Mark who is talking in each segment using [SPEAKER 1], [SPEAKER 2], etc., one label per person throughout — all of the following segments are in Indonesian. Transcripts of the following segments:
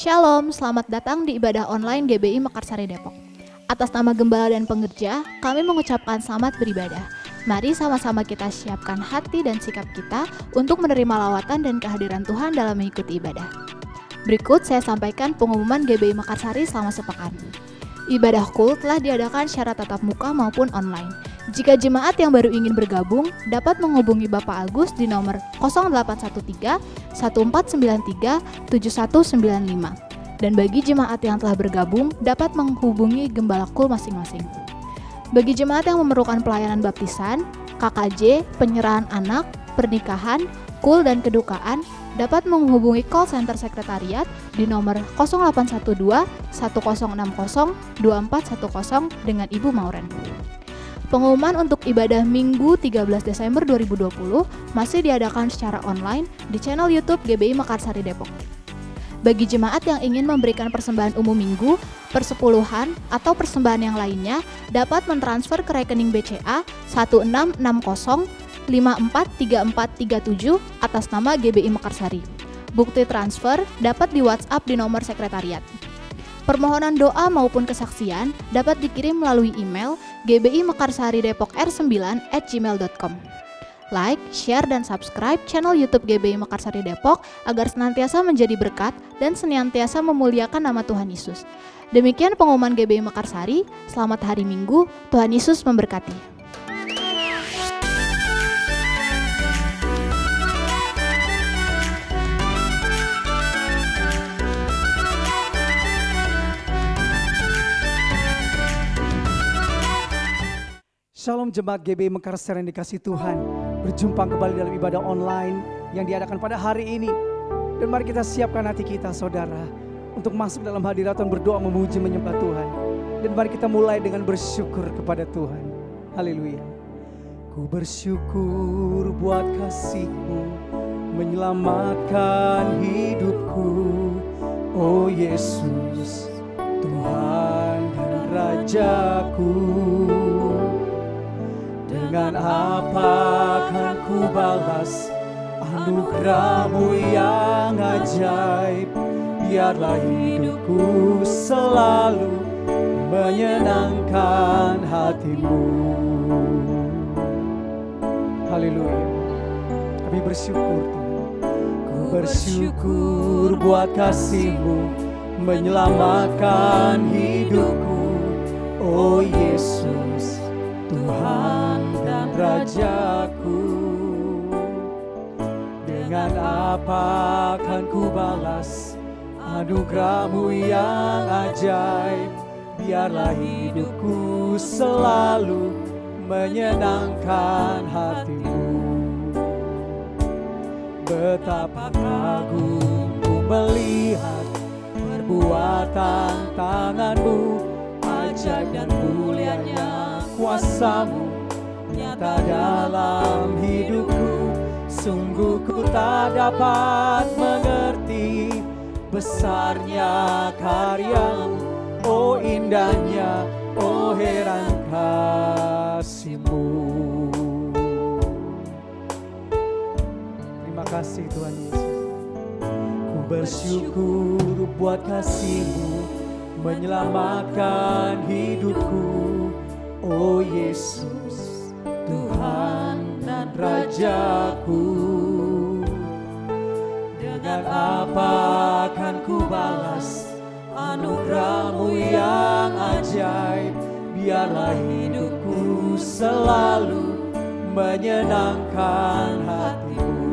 [SPEAKER 1] Shalom, selamat datang di ibadah online GBI Mekarsari Depok. Atas nama Gembala dan Pengerja, kami mengucapkan selamat beribadah. Mari sama-sama kita siapkan hati dan sikap kita untuk menerima lawatan dan kehadiran Tuhan dalam mengikuti ibadah. Berikut saya sampaikan pengumuman GBI Mekarsari selama sepekan. Ibadah kul telah diadakan secara tatap muka maupun online. Jika jemaat yang baru ingin bergabung, dapat menghubungi Bapak Agus di nomor 0813 1493 7195. Dan bagi jemaat yang telah bergabung, dapat menghubungi Gembala Kul masing-masing. Bagi jemaat yang memerlukan pelayanan baptisan, KKJ, penyerahan anak, pernikahan, kul dan kedukaan, dapat menghubungi call center sekretariat di nomor 0812 1060 2410 dengan Ibu Mauren. Pengumuman untuk ibadah Minggu 13 Desember 2020 masih diadakan secara online di channel YouTube GBI Mekarsari Depok. Bagi jemaat yang ingin memberikan persembahan umum minggu, persepuluhan, atau persembahan yang lainnya, dapat mentransfer ke rekening BCA 1660 543437 atas nama GBI Mekarsari. Bukti transfer dapat di WhatsApp di nomor sekretariat. Permohonan doa maupun kesaksian dapat dikirim melalui email gbimekarsari-depok-r9@gmail.com. Like, share, dan subscribe channel YouTube GBI Mekarsari Depok agar senantiasa menjadi berkat dan senantiasa memuliakan nama Tuhan Yesus. Demikian pengumuman GBI Mekarsari. Selamat hari Minggu, Tuhan Yesus memberkati.
[SPEAKER 2] Shalom jemaat GBI Mekarsari yang dikasihi Tuhan. Berjumpa kembali dalam ibadah online yang diadakan pada hari ini. Dan mari kita siapkan hati kita saudara untuk masuk dalam hadirat dan berdoa memuji menyembah Tuhan. Dan mari kita mulai dengan bersyukur kepada Tuhan. Haleluya. Ku bersyukur buat kasih-Mu menyelamatkan hidupku. Oh Yesus, Tuhan dan Rajaku. Dengan apa akan ku balas anugerah-Mu yang ajaib. Biarlah hidupku selalu menyenangkan hati-Mu. Haleluya. Kami bersyukur Tuhan. Ku bersyukur buat kasih-Mu menyelamatkan hidupku. Oh Yesus, Tuhan dan Rajaku. Dengan apa akan ku balas anugerah-Mu yang ajaib. Biarlah hidupku selalu menyenangkan hati-Mu. Betapa kagum ku melihat perbuatan tangan-Mu, ajaib dan mulianya kuasa-Mu nyata dalam hidupku. Sungguh ku tak dapat mengerti besarnya karya-Mu. Oh indahnya, oh heran kasih-Mu. Terima kasih Tuhan Yesus. Ku bersyukur buat kasih-Mu menyelamatkan hidupku. Oh Yesus, Tuhan dan Rajaku. Dengan apa akan ku balas anugerah-Mu yang ajaib. Biarlah hidupku selalu menyenangkan hati-Mu.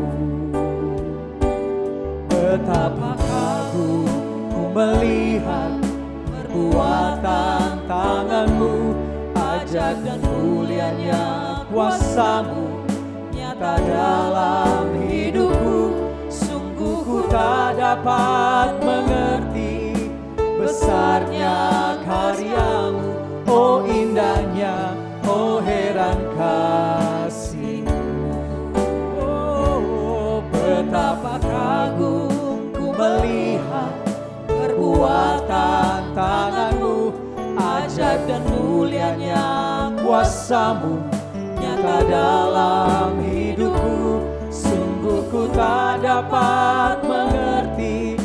[SPEAKER 2] Betapa kagum ku melihat perbuatan tangan-Mu, ajaib dan mulianya kuasa-Mu nyata dalam hidupku. Sungguh ku tak dapat mengerti besarnya karya-Mu. Oh indahnya, oh heran kasih-Mu. Oh betapa kagum ku melihat perbuatan tangan-Mu, ajaib dan mulianya kuasa-Mu nyata dalam hidupku. Sungguh ku tak dapat mengerti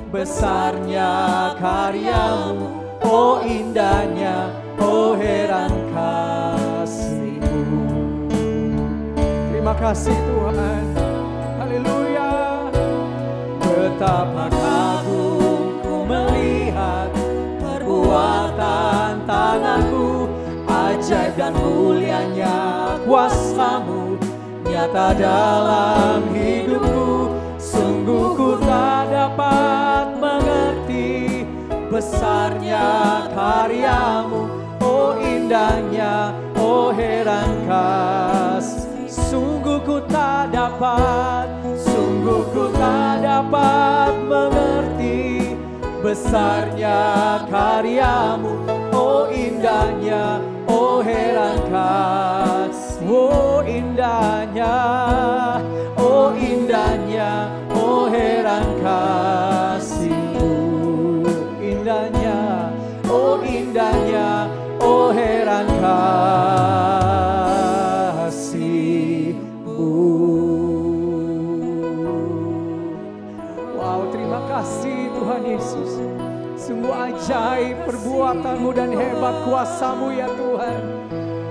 [SPEAKER 2] besarnya karyamu, oh indahnya, oh heran kasih-Mu. Terima kasih Tuhan, haleluya. Betapa kagum ku melihat perbuatan tangan-Mu, ajaib dan mulianya kuasa-Mu nyata dalam hidupku. Sungguh ku tak dapat mengerti besarnya karyamu, oh indahnya, oh heran kasih. Sungguh ku tak dapat mengerti besarnya karyamu, oh indahnya, oh heran kasih. Oh indahnya, oh indahnya, oh heran kasih-Mu. Indahnya, oh indahnya, oh heran kasih-Mu. Wow, terima kasih Tuhan Yesus. Sungguh ajaib perbuatan-Mu dan hebat kuasa-Mu ya Tuhan.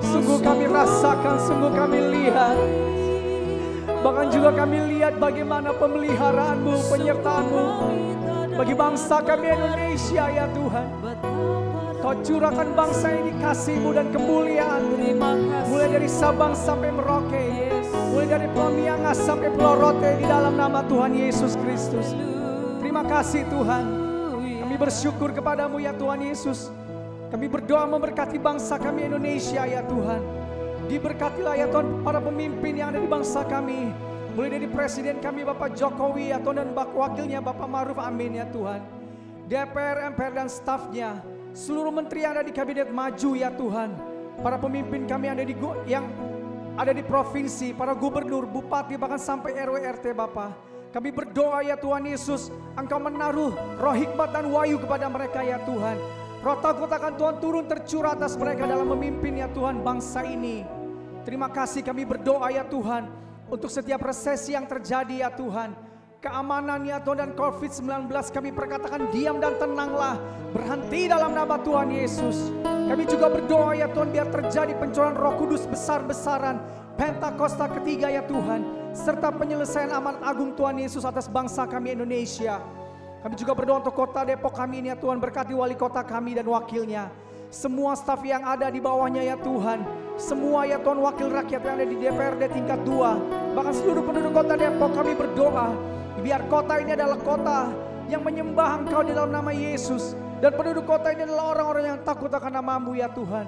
[SPEAKER 2] Sungguh kami rasakan, sungguh kami lihat. Bahkan juga kami lihat bagaimana pemeliharaan-Mu, penyertaan-Mu bagi bangsa kami Indonesia ya Tuhan. Kau curahkan bangsa ini kasih-Mu dan kemuliaan. Mulai dari Sabang sampai Merauke, mulai dari Pulau Miangas sampai Pulau Rote, di dalam nama Tuhan Yesus Kristus. Terima kasih Tuhan. Kami bersyukur kepadamu ya Tuhan Yesus. Kami berdoa memberkati bangsa kami Indonesia ya Tuhan. Diberkatilah ya Tuhan para pemimpin yang ada di bangsa kami. Mulai dari Presiden kami Bapak Jokowi ya Tuhan, dan wakilnya Bapak Ma'ruf Amin ya Tuhan. DPR, MPR dan stafnya. Seluruh menteri yang ada di kabinet maju ya Tuhan. Para pemimpin kami yang ada di provinsi, para gubernur, bupati, bahkan sampai RW RT Bapak. Kami berdoa ya Tuhan Yesus, Engkau menaruh roh hikmat dan wahyu kepada mereka ya Tuhan. Roh takut akan Tuhan turun tercurah atas mereka dalam memimpin ya Tuhan bangsa ini. Terima kasih kami berdoa ya Tuhan untuk setiap resesi yang terjadi ya Tuhan. Keamanan ya Tuhan dan COVID-19 kami perkatakan diam dan tenanglah. Berhenti dalam nama Tuhan Yesus. Kami juga berdoa ya Tuhan biar terjadi pencurahan Roh Kudus besar-besaran. Pentakosta ketiga ya Tuhan. Serta penyelesaian amanat agung Tuhan Yesus atas bangsa kami Indonesia. Kami juga berdoa untuk kota Depok kami ini ya Tuhan. Berkati wali kota kami dan wakilnya. Semua staf yang ada di bawahnya ya Tuhan. Semua ya Tuhan wakil rakyat yang ada di DPRD tingkat 2. Bahkan seluruh penduduk kota Depok kami berdoa. Biar kota ini adalah kota yang menyembah Engkau di dalam nama Yesus. Dan penduduk kota ini adalah orang-orang yang takut akan nama-Mu ya Tuhan.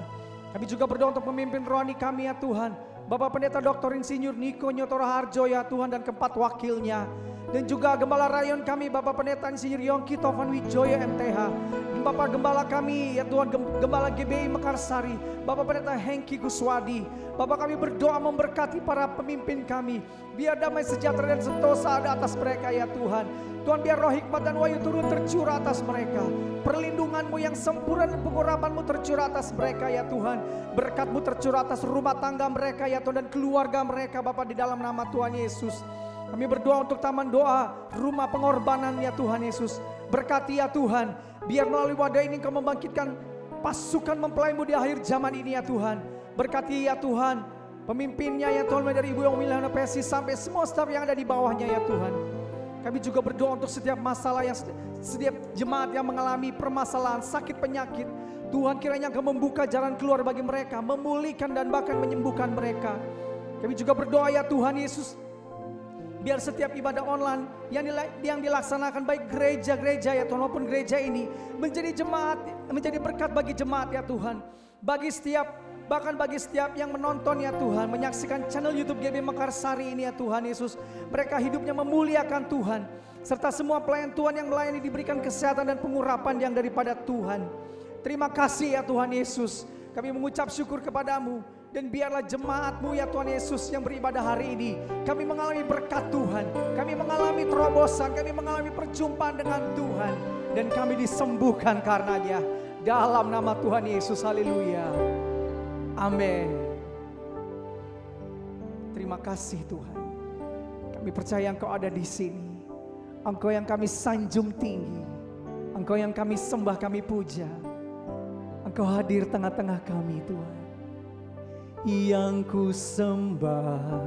[SPEAKER 2] Kami juga berdoa untuk pemimpin rohani kami ya Tuhan. Bapak Pendeta Dr. Insinyur Niko Nyoto Raharjo ya Tuhan, dan keempat wakilnya. Dan juga Gembala Rayon kami Bapak Pendeta Insinyur Yongki Tovan Wijoyo MTH. Dan Bapak Gembala kami ya Tuhan, Gembala GBI Mekarsari, Bapak Pendeta Hengki Guswadi. Bapak kami berdoa memberkati para pemimpin kami. Biar damai sejahtera dan sentosa ada atas mereka ya Tuhan. Tuhan biar roh hikmat dan wahyu turun tercurah atas mereka. Perlindungan-Mu yang sempurna dan pengurapan-Mu tercurah atas mereka ya Tuhan. Berkat-Mu tercurah atas rumah tangga mereka ya Tuhan, dan keluarga mereka Bapak di dalam nama Tuhan Yesus. Kami berdoa untuk taman doa, rumah pengorbanan ya Tuhan Yesus. Berkati ya Tuhan, biar melalui wadah ini Engkau membangkitkan pasukan mempelai-Mu di akhir zaman ini ya Tuhan. Berkati ya Tuhan, pemimpinnya ya Tuhan, dari Ibu Yang Milana Pesi sampai semua staf yang ada di bawahnya ya Tuhan. Kami juga berdoa untuk setiap masalah yang setiap jemaat yang mengalami permasalahan, sakit, penyakit. Tuhan kiranya Engkau membuka jalan keluar bagi mereka, memulihkan dan bahkan menyembuhkan mereka. Kami juga berdoa ya Tuhan Yesus, biar setiap ibadah online yang dilaksanakan baik gereja-gereja ya Tuhan maupun gereja ini menjadi jemaat, menjadi berkat bagi jemaat ya Tuhan. Bahkan bagi setiap yang menonton ya Tuhan, menyaksikan channel YouTube GB Mekarsari ini ya Tuhan Yesus. Mereka hidupnya memuliakan Tuhan. Serta semua pelayan Tuhan yang melayani diberikan kesehatan dan pengurapan yang daripada Tuhan. Terima kasih ya Tuhan Yesus. Kami mengucap syukur kepadamu. Dan biarlah jemaat-Mu ya Tuhan Yesus yang beribadah hari ini, kami mengalami berkat Tuhan, kami mengalami terobosan, kami mengalami perjumpaan dengan Tuhan, dan kami disembuhkan karenanya. Dalam nama Tuhan Yesus, haleluya. Amin. Terima kasih Tuhan. Kami percaya Engkau ada di sini. Engkau yang kami sanjung tinggi, Engkau yang kami sembah, kami puja. Engkau hadir tengah-tengah kami Tuhan. Yang ku sembah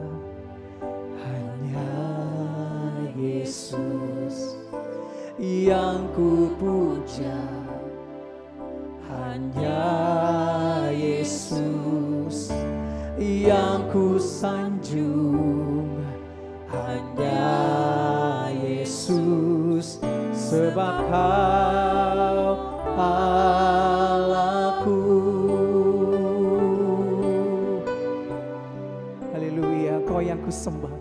[SPEAKER 2] hanya Yesus, yang ku puja hanya Yesus, yang ku sanjung hanya Yesus, sebab Kau Allahku. Haleluya, Kau yang ku sembah,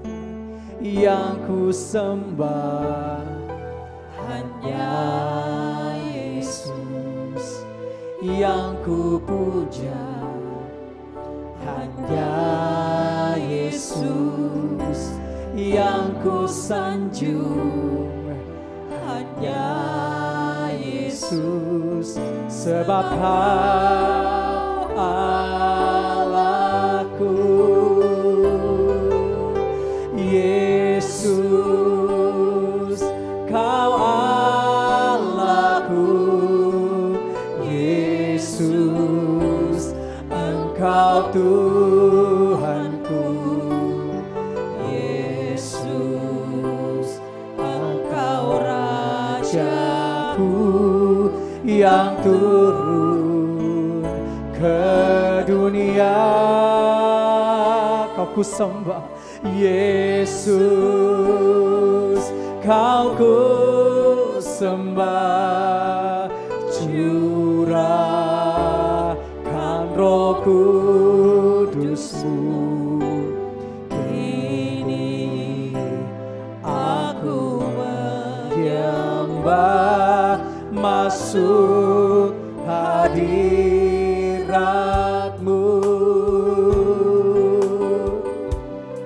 [SPEAKER 2] yang ku sembah hanya Yesus, yang ku puja hanya Yesus, yang ku sanjung hanya Yesus, sebab Kau Allahku. Yesus, Kau Allahku. Yesus, Engkau Tuhanku. Yesus, Engkau Rajaku yang turun ke dunia. Kau ku sembah Yesus, Kau ku sembah. Curahkan Roh Kudus-Mu, kini aku menyembah, masuk hadirat-Mu.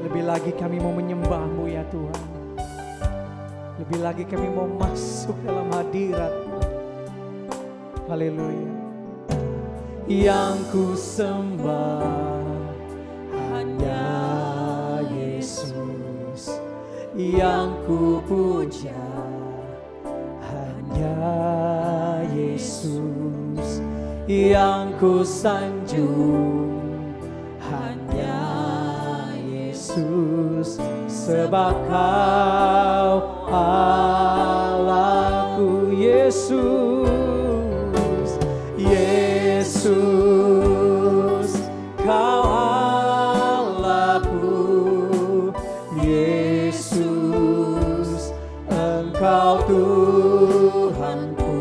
[SPEAKER 2] Lebih lagi kami mau menyembah-Mu ya Tuhan. Lebih lagi kami mau masuk dalam hadirat-Mu. Haleluya. Yang ku sembah hanya Yesus, yang ku puja hanya Yesus, yang ku sanjung hanya Yesus, sebab Kau Allahku. Yesus, Yesus, Kau Allahku. Yesus, Engkau Tuhanku.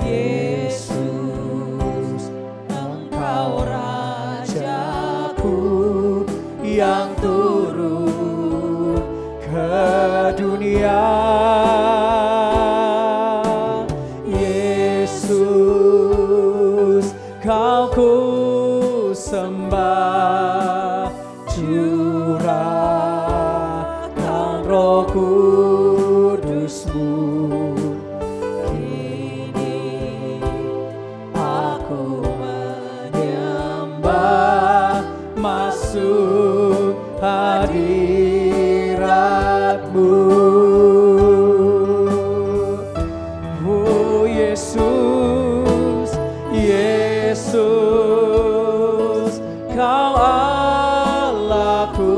[SPEAKER 2] Yesus, Engkau Rajaku yang turun ke dunia. Yesus, Kau ku sembah. Curahkan Roh Kudus-Mu, kini aku menyembah, masuk hadirat-Mu. Oh Yesus, Yesus, Kau Allahku.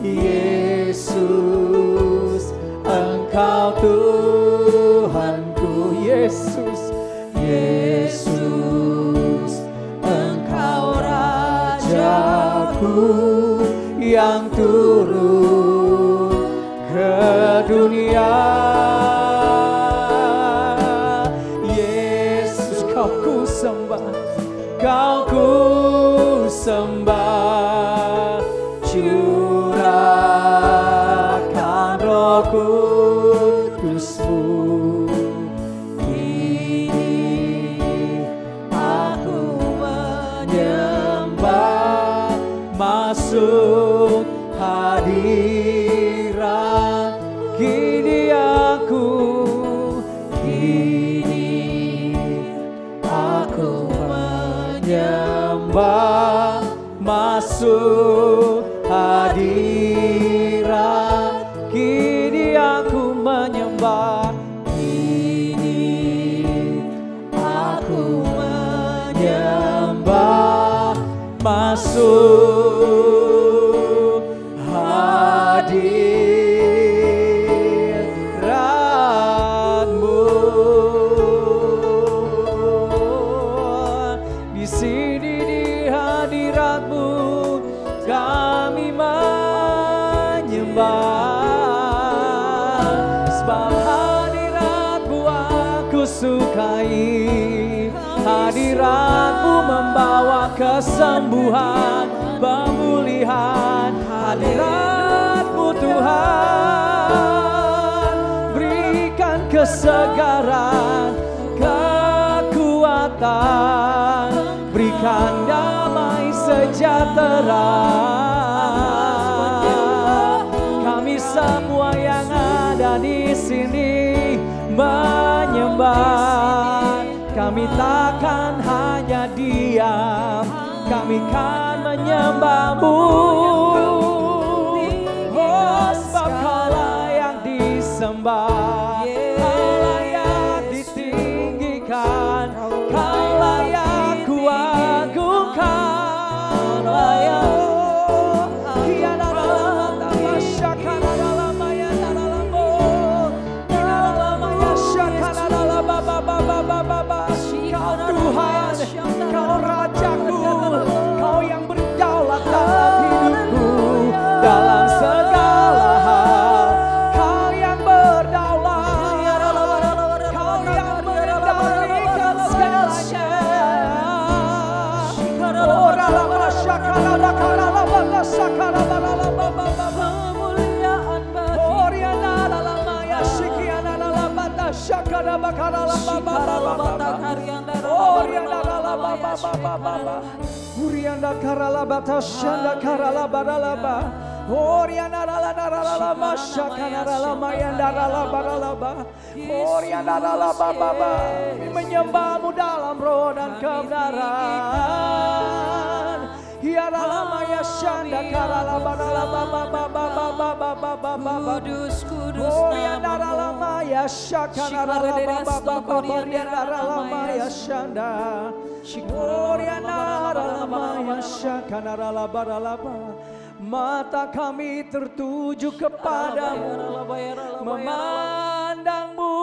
[SPEAKER 2] Yesus, Engkau Tuhanku. Yesus, Yesus, Engkau Rajaku yang turun ke dunia. Yesus, Kau ku sembah, Kau ku sembah. Curahkan Roh Kudus-Mu, kini aku menyembah, masuk hadirat. Kini aku menyembah, masuk hadirat. Kini masuk hadirat-Mu. Di sini di hadirat-Mu kami menyembah, sebab hadirat-Mu aku sukai. Hadirat-Mu membawa kesembuhan, pemulihan. Hadirat-Mu Tuhan berikan kesegaran, kekuatan, berikan damai sejahtera. Kami semua yang ada di sini menyembah. Kami takkan hanya diam, kami kan menyembah-Mu. Oh, sebab Kaulah yang disembah, Kaulah yang ditinggikan, Kaulah yang kuagungkan. Kaulah yang Tuhan, Kau Rajaku, Kau yang berdaulat dalam hidupku, dalam segala hal. Kau yang berdaulat, Kau yang mengendalikan segalanya. Urianda karala bata shanda karala baralaba. Orianda la la la shakana la mayanda la baralaba. Orianda la baba. Menyembah-Mu dalam roh dan kebenaran. Hiara la maya shanda karala baralaba baba.
[SPEAKER 3] Kudus, kudus
[SPEAKER 2] Orianda la maya shakana la baba. Orianda la maya shanda. Mata kami tertuju kepadamu, memandang-Mu.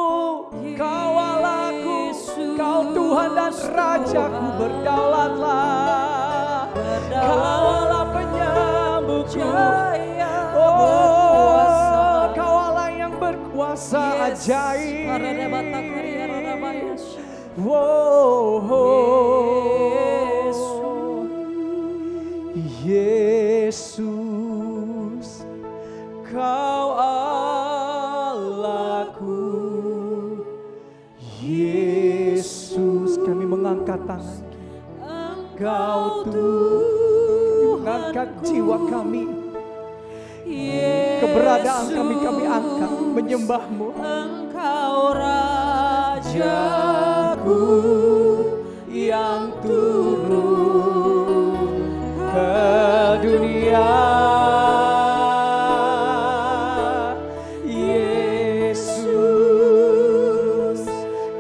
[SPEAKER 2] Kau Allahku, Kau Tuhan dan Rajaku, berdaulatlah. Kau Allah penyembuhku. Oh, Kau Allah yang berkuasa ajaib. Yesus, Kau Allahku. Yesus, kami mengangkat tangan. Engkau Tuhan, mengangkat jiwa kami. Keberadaan kami angkat menyembah-Mu.
[SPEAKER 3] Engkau Rajaku
[SPEAKER 2] yang turun ke dunia. Yesus,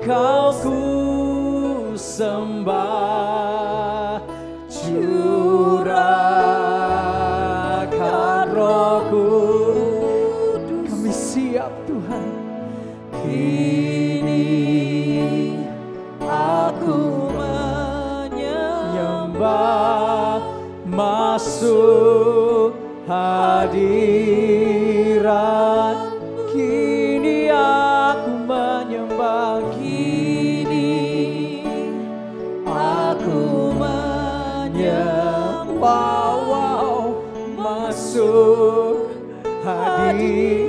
[SPEAKER 2] Kau ku sembah, curahkan Roh-Ku. Kami siap Tuhan. Kini aku menyembah, masuk hadirat. Kini aku menyembah, kini aku menyembah. Wow, masuk hadirat.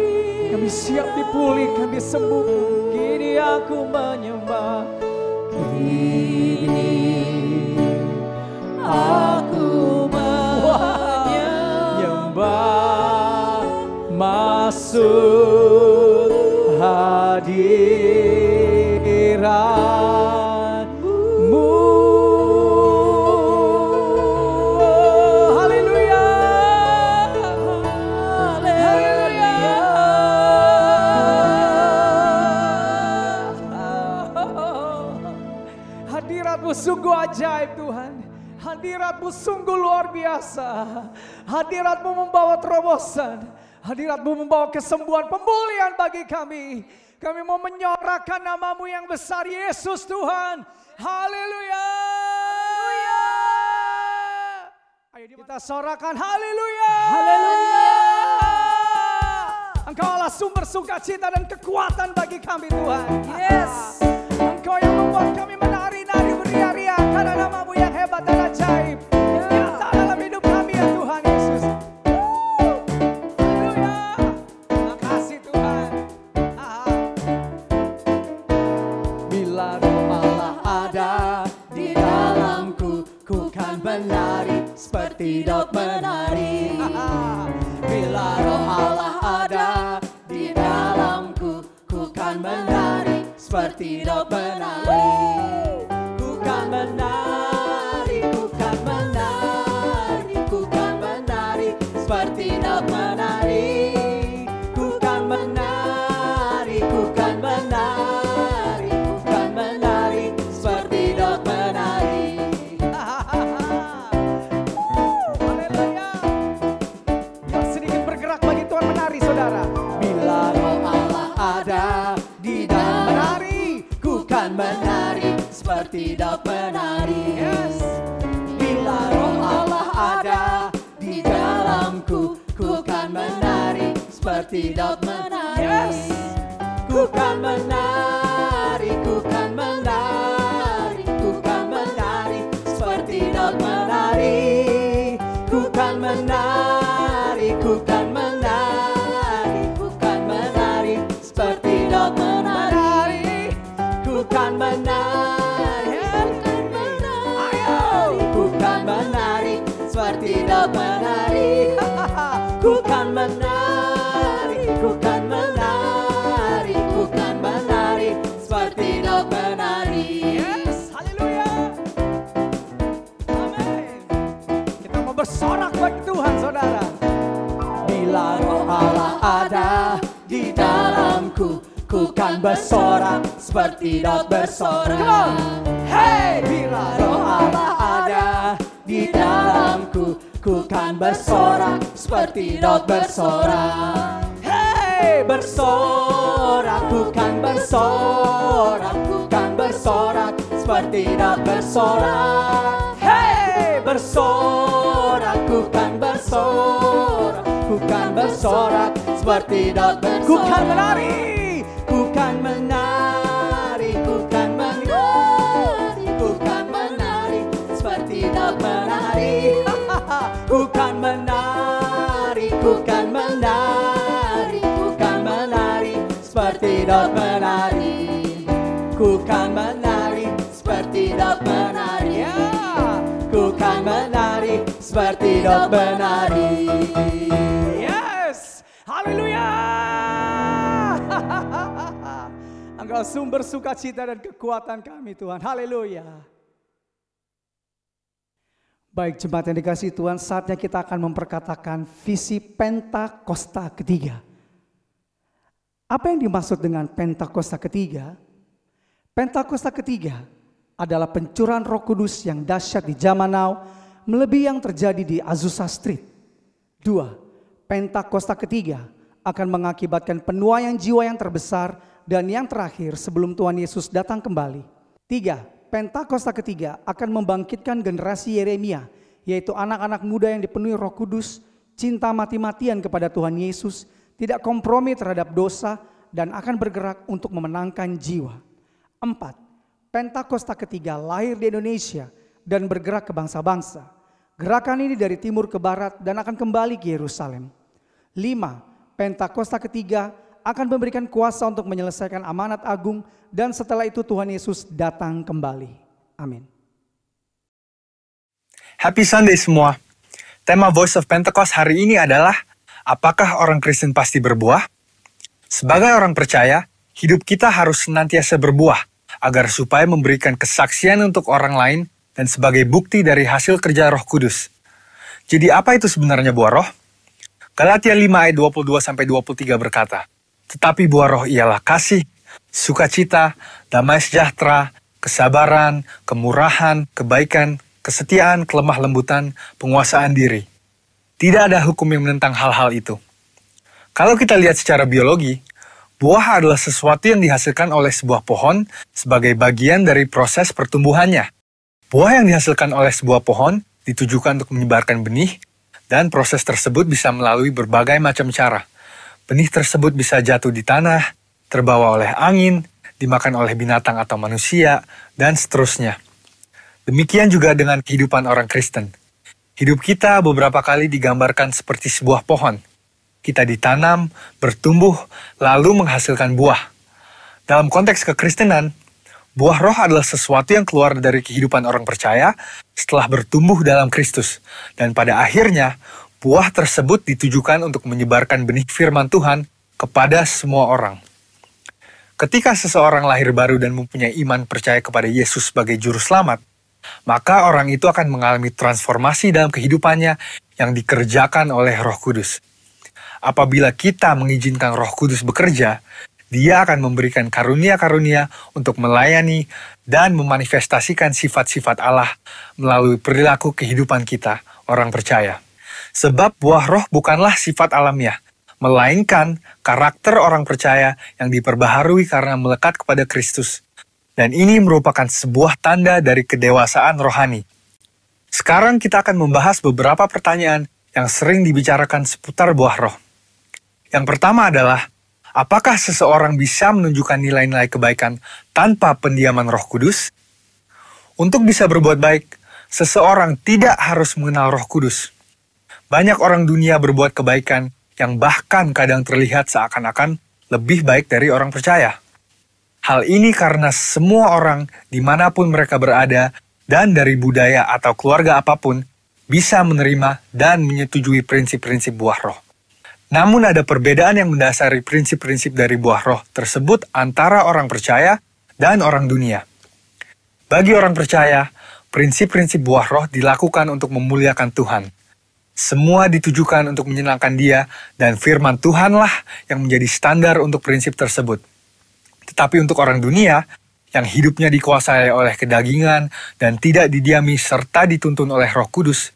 [SPEAKER 2] Kami siap dipulihkan, disembuhkan. Kini aku menyembah, kini aku menyembah, masuk hadirat-Mu. Haleluya, haleluya. Hadirat-Mu sungguh ajaib Tuhan. Hadirat-Mu sungguh luar biasa. Hadirat-Mu membawa terobosan. Hadirat-Mu membawa kesembuhan, pemulihan bagi kami. Kami mau menyorakan nama-Mu yang besar, Yesus Tuhan. Haleluya. Ayo kita sorakan haleluya.
[SPEAKER 3] Haleluya.
[SPEAKER 2] Engkau adalah sumber sukacita dan kekuatan bagi kami Tuhan.
[SPEAKER 3] Yes.
[SPEAKER 2] Engkau yang membuat kami menari-nari beria-ria karena nama-Mu yang hebat dan ajaib. Nyata dalam hidup kami ya Tuhan Yesus. Haleluya. Terima kasih Tuhan. Bila Roh Allah ada di dalamku, ku kan menari seperti Daud menari. Bila Roh Allah ada di dalamku, ku kan menari seperti Daud menari. Ku kan menari, ku kan menari, ku kan menari seperti Daud menari. Ku kan menari, ku kan menari, ku kan menari seperti Daud menari. Haleluya. Yuk sedikit bergerak bagi Tuhan menari saudara. Bila Roh Allah ada di dalam menari, ku kan menari seperti Daud menari. Yes. Bila Roh Allah ada di dalamku, ku kan menari seperti Daud menari. Yes. Ku kan menari, ku kan menari, ku kan menari seperti Daud menari. Ku kan menari, ku kan menari, ku kan menari seperti Daud menari. Ku kan menari, ayo. Ku kan menari seperti Daud menari. Ku kan menari, ku kan menari, ku kan menari seperti Daud menari. Yes, haleluya. Amin. Kita mau bersorak bagi Tuhan saudara. Bila Roh Allah ada di dalamku, ku kan bersorak seperti Daud bersorak. Hey, bila Roh Allah ada di dalamku, ku kan bersorak seperti Daud bersorak. Hey, bersorak, ku kan bersorak, ku kan bersorak seperti Daud bersorak. Hey, bersorak, ku kan bersorak, ku kan bersorak seperti Daud bersorak. Ku kan menari, ku kan menari, ku kan menari, ku kan menari seperti Daud menari. Ku kan menari, ku kan menari, ku kan menari seperti Daud menari. Ku kan menari seperti Daud menari. Ku kan menari seperti Daud menari. Yes, haleluya. Engkau sumber sukacita dan kekuatan kami Tuhan. Haleluya. Baik jemaat yang dikasihi Tuhan, saatnya kita akan memperkatakan visi Pentakosta ketiga. Apa yang dimaksud dengan Pentakosta ketiga? Pentakosta ketiga adalah pencurahan Roh Kudus yang dahsyat di zaman now, melebihi yang terjadi di Azusa Street. 2. Pentakosta ketiga akan mengakibatkan penuaian jiwa yang terbesar dan yang terakhir sebelum Tuhan Yesus datang kembali. 3. Pentakosta ketiga akan membangkitkan generasi Yeremia, yaitu anak-anak muda yang dipenuhi Roh Kudus, cinta mati-matian kepada Tuhan Yesus, tidak kompromi terhadap dosa, dan akan bergerak untuk memenangkan jiwa. 4. Pentakosta ketiga lahir di Indonesia dan bergerak ke bangsa-bangsa. Gerakan ini dari timur ke barat dan akan kembali ke Yerusalem. 5. Pentakosta ketiga akan memberikan kuasa untuk menyelesaikan amanat agung, dan setelah itu Tuhan Yesus datang kembali. Amin.
[SPEAKER 4] Happy Sunday semua. Tema Voice of Pentecost hari ini adalah, apakah orang Kristen pasti berbuah? Sebagai orang percaya, hidup kita harus senantiasa berbuah, agar supaya memberikan kesaksian untuk orang lain dan sebagai bukti dari hasil kerja Roh Kudus. Jadi apa itu sebenarnya buah roh? Galatia 5 ayat 22-23 berkata, tetapi buah roh ialah kasih, sukacita, damai sejahtera, kesabaran, kemurahan, kebaikan, kesetiaan, kelemah lembutan, penguasaan diri. Tidak ada hukum yang menentang hal-hal itu. Kalau kita lihat secara biologi, buah adalah sesuatu yang dihasilkan oleh sebuah pohon sebagai bagian dari proses pertumbuhannya. Buah yang dihasilkan oleh sebuah pohon ditujukan untuk menyebarkan benih, dan proses tersebut bisa melalui berbagai macam cara. Benih tersebut bisa jatuh di tanah, terbawa oleh angin, dimakan oleh binatang atau manusia, dan seterusnya. Demikian juga dengan kehidupan orang Kristen. Hidup kita beberapa kali digambarkan seperti sebuah pohon. Kita ditanam, bertumbuh, lalu menghasilkan buah. Dalam konteks kekristenan, buah roh adalah sesuatu yang keluar dari kehidupan orang percaya setelah bertumbuh dalam Kristus. Dan pada akhirnya, buah tersebut ditujukan untuk menyebarkan benih firman Tuhan kepada semua orang. Ketika seseorang lahir baru dan mempunyai iman percaya kepada Yesus sebagai juru selamat, maka orang itu akan mengalami transformasi dalam kehidupannya yang dikerjakan oleh Roh Kudus. Apabila kita mengizinkan Roh Kudus bekerja, Dia akan memberikan karunia-karunia untuk melayani dan memanifestasikan sifat-sifat Allah melalui perilaku kehidupan kita, orang percaya. Sebab buah roh bukanlah sifat alamiah, melainkan karakter orang percaya yang diperbaharui karena melekat kepada Kristus. Dan ini merupakan sebuah tanda dari kedewasaan rohani. Sekarang kita akan membahas beberapa pertanyaan yang sering dibicarakan seputar buah roh. Yang pertama adalah, apakah seseorang bisa menunjukkan nilai-nilai kebaikan tanpa pendiaman Roh Kudus? Untuk bisa berbuat baik, seseorang tidak harus mengenal Roh Kudus. Banyak orang dunia berbuat kebaikan yang bahkan kadang terlihat seakan-akan lebih baik dari orang percaya. Hal ini karena semua orang dimanapun mereka berada dan dari budaya atau keluarga apapun bisa menerima dan menyetujui prinsip-prinsip buah roh. Namun ada perbedaan yang mendasari prinsip-prinsip dari buah roh tersebut antara orang percaya dan orang dunia. Bagi orang percaya, prinsip-prinsip buah roh dilakukan untuk memuliakan Tuhan. Semua ditujukan untuk menyenangkan Dia, dan firman Tuhanlah yang menjadi standar untuk prinsip tersebut. Tetapi untuk orang dunia, yang hidupnya dikuasai oleh kedagingan dan tidak didiami serta dituntun oleh Roh Kudus,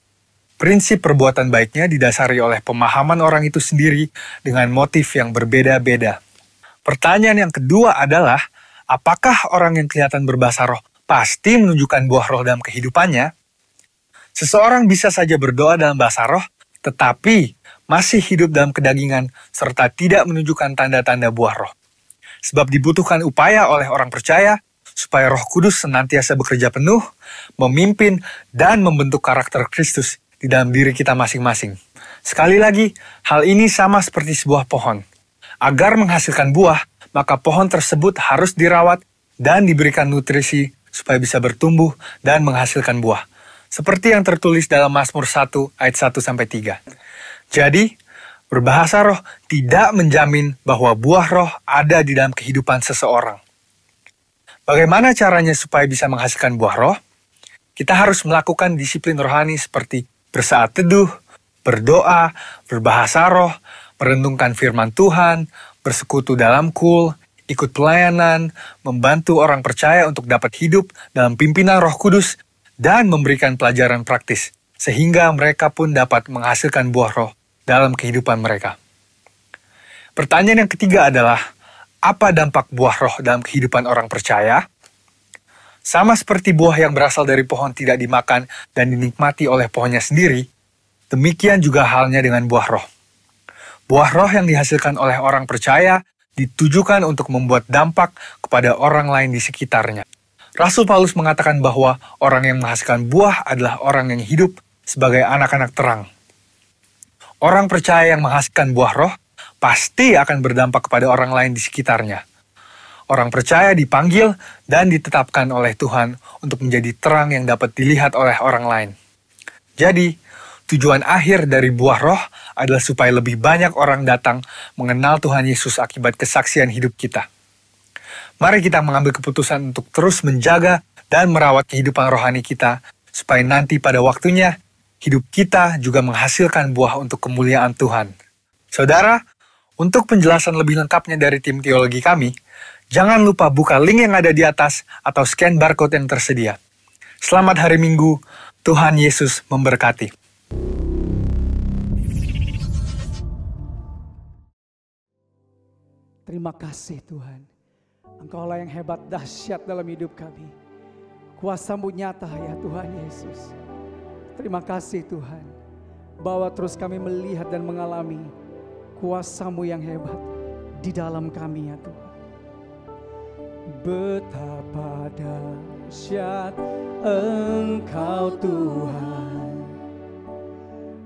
[SPEAKER 4] prinsip perbuatan baiknya didasari oleh pemahaman orang itu sendiri dengan motif yang berbeda-beda. Pertanyaan yang kedua adalah, apakah orang yang kelihatan berbahasa roh pasti menunjukkan buah roh dalam kehidupannya? Seseorang bisa saja berdoa dalam bahasa roh, tetapi masih hidup dalam kedagingan serta tidak menunjukkan tanda-tanda buah roh. Sebab dibutuhkan upaya oleh orang percaya supaya Roh Kudus senantiasa bekerja penuh, memimpin, dan membentuk karakter Kristus di dalam diri kita masing-masing. Sekali lagi, hal ini sama seperti sebuah pohon. Agar menghasilkan buah, maka pohon tersebut harus dirawat dan diberikan nutrisi supaya bisa bertumbuh dan menghasilkan buah. Seperti yang tertulis dalam Mazmur 1 ayat 1-3. Jadi, berbahasa roh tidak menjamin bahwa buah roh ada di dalam kehidupan seseorang. Bagaimana caranya supaya bisa menghasilkan buah roh? Kita harus melakukan disiplin rohani seperti bersaat teduh, berdoa, berbahasa roh, merenungkan firman Tuhan, bersekutu dalam kul, ikut pelayanan, membantu orang percaya untuk dapat hidup dalam pimpinan Roh Kudus, dan memberikan pelajaran praktis, sehingga mereka pun dapat menghasilkan buah roh dalam kehidupan mereka. Pertanyaan yang ketiga adalah, apa dampak buah roh dalam kehidupan orang percaya? Sama seperti buah yang berasal dari pohon tidak dimakan dan dinikmati oleh pohonnya sendiri, demikian juga halnya dengan buah roh. Buah roh yang dihasilkan oleh orang percaya ditujukan untuk membuat dampak kepada orang lain di sekitarnya. Rasul Paulus mengatakan bahwa orang yang menghasilkan buah adalah orang yang hidup sebagai anak-anak terang. Orang percaya yang menghasilkan buah roh pasti akan berdampak kepada orang lain di sekitarnya. Orang percaya dipanggil dan ditetapkan oleh Tuhan untuk menjadi terang yang dapat dilihat oleh orang lain. Jadi, tujuan akhir dari buah roh adalah supaya lebih banyak orang datang mengenal Tuhan Yesus akibat kesaksian hidup kita. Mari kita mengambil keputusan untuk terus menjaga dan merawat kehidupan rohani kita, supaya nanti pada waktunya, hidup kita juga menghasilkan buah untuk kemuliaan Tuhan. Saudara, untuk penjelasan lebih lengkapnya dari tim teologi kami, jangan lupa buka link yang ada di atas atau scan barcode yang tersedia. Selamat hari Minggu, Tuhan Yesus memberkati.
[SPEAKER 2] Terima kasih Tuhan. Engkaulah yang hebat, dahsyat dalam hidup kami. Kuasa-Mu nyata ya Tuhan Yesus. Terima kasih Tuhan. Bahwa terus kami melihat dan mengalami kuasa-Mu yang hebat di dalam kami ya Tuhan. Betapa dahsyat Engkau Tuhan,